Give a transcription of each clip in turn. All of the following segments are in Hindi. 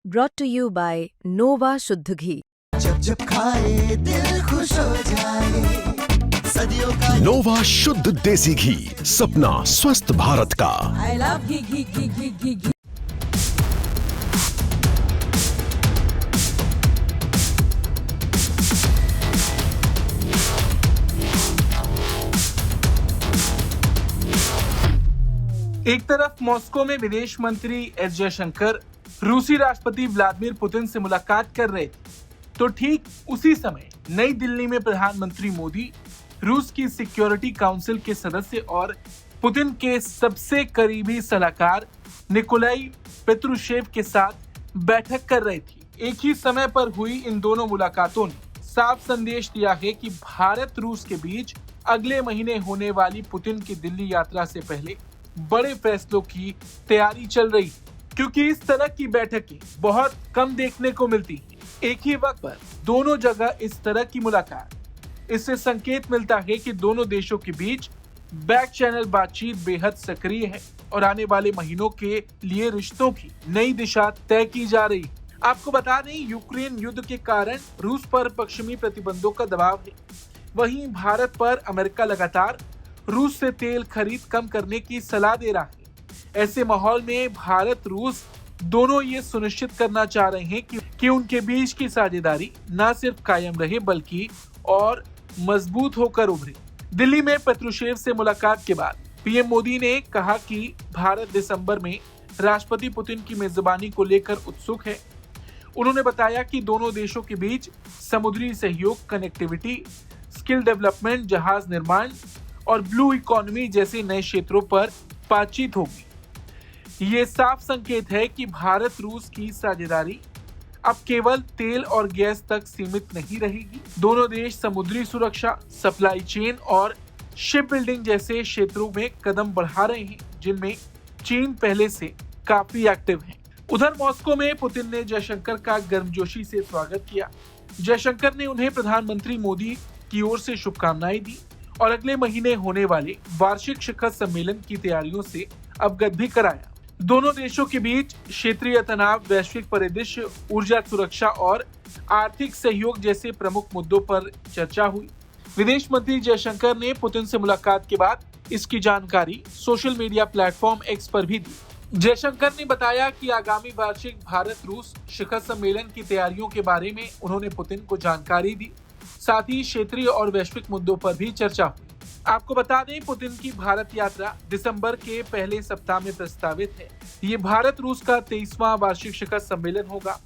brought to you by Nova शुद्ध घी। जब जब खाए दिल खुश हो जाए, सदियों का नोवा शुद्ध देसी घी, सपना स्वस्थ भारत का। I love घी घी घी घी घी घी। एक तरफ मॉस्को में विदेश मंत्री एस जयशंकर रूसी राष्ट्रपति व्लादिमीर पुतिन से मुलाकात कर रहे थे, तो ठीक उसी समय नई दिल्ली में प्रधानमंत्री मोदी रूस की सिक्योरिटी काउंसिल के सदस्य और पुतिन के सबसे करीबी सलाहकार निकोलाई पेत्रुशेव के साथ बैठक कर रहे थे। एक ही समय पर हुई इन दोनों मुलाकातों ने साफ संदेश दिया है कि भारत रूस के बीच अगले महीने होने वाली पुतिन की दिल्ली यात्रा से पहले बड़े फैसलों की तैयारी चल रही है, क्योंकि इस तरह की बैठकें बहुत कम देखने को मिलती हैं। एक ही वक्त पर दोनों जगह इस तरह की मुलाकात, इससे संकेत मिलता है कि दोनों देशों के बीच बैक चैनल बातचीत बेहद सक्रिय है और आने वाले महीनों के लिए रिश्तों की नई दिशा तय की जा रही है। आपको बता दें, यूक्रेन युद्ध के कारण रूस पर पश्चिमी प्रतिबंधों का दबाव है। वहीं भारत पर अमेरिका लगातार रूस से तेल खरीद कम करने की सलाह दे रहा है। ऐसे माहौल में भारत रूस दोनों ये सुनिश्चित करना चाह रहे हैं कि उनके बीच की साझेदारी न सिर्फ कायम रहे बल्कि और मजबूत होकर उभरे। दिल्ली में पेत्रुशेव से मुलाकात के बाद पीएम मोदी ने कहा कि भारत दिसंबर में राष्ट्रपति पुतिन की मेजबानी को लेकर उत्सुक है। उन्होंने बताया कि दोनों देशों के बीच समुद्री सहयोग, कनेक्टिविटी, स्किल डेवलपमेंट, जहाज निर्माण और ब्लू इकोनॉमी जैसे नए क्षेत्रों पर बातचीत होगी। ये साफ संकेत है कि भारत रूस की साझेदारी अब केवल तेल और गैस तक सीमित नहीं रहेगी। दोनों देश समुद्री सुरक्षा, सप्लाई चेन और शिप बिल्डिंग जैसे क्षेत्रों में कदम बढ़ा रहे हैं, जिनमें चीन पहले से काफी एक्टिव है। उधर मॉस्को में पुतिन ने जयशंकर का गर्मजोशी से स्वागत किया। जयशंकर ने उन्हें प्रधानमंत्री मोदी की ओर से शुभकामनाएं दी और अगले महीने होने वाले वार्षिक शिखर सम्मेलन की तैयारियों से अवगत भी कराया। दोनों देशों के बीच क्षेत्रीय तनाव, वैश्विक परिदृश्य, ऊर्जा सुरक्षा और आर्थिक सहयोग जैसे प्रमुख मुद्दों पर चर्चा हुई। विदेश मंत्री जयशंकर ने पुतिन से मुलाकात के बाद इसकी जानकारी सोशल मीडिया प्लेटफॉर्म एक्स पर भी दी। जयशंकर ने बताया कि आगामी वार्षिक भारत रूस शिखर सम्मेलन की तैयारियों के बारे में उन्होंने पुतिन को जानकारी दी। साथ ही क्षेत्रीय और वैश्विक मुद्दों पर भी चर्चा हुई। आपको बता दें, पुतिन की भारत यात्रा दिसंबर के पहले सप्ताह में प्रस्तावित है। ये भारत रूस का 23वां वार्षिक शिखर सम्मेलन होगा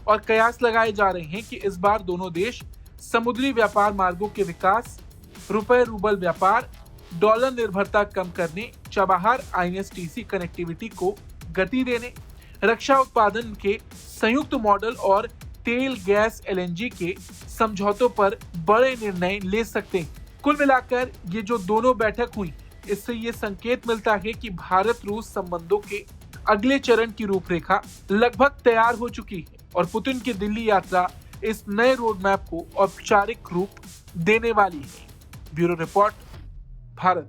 और कयास लगाए जा रहे हैं कि इस बार दोनों देश समुद्री व्यापार मार्गों के विकास, रुपए रूबल व्यापार, डॉलर निर्भरता कम करने, चाबहार INSTC कनेक्टिविटी को गति देने, रक्षा उत्पादन के संयुक्त मॉडल और तेल, गैस, LNG के समझौतों पर बड़े निर्णय ले सकते हैं। कुल मिलाकर ये जो दोनों बैठक हुई, इससे ये संकेत मिलता है कि भारत रूस संबंधों के अगले चरण की रूपरेखा लगभग तैयार हो चुकी है और पुतिन की दिल्ली यात्रा इस नए रोड मैप को औपचारिक रूप देने वाली है। Bureau report, Bharat.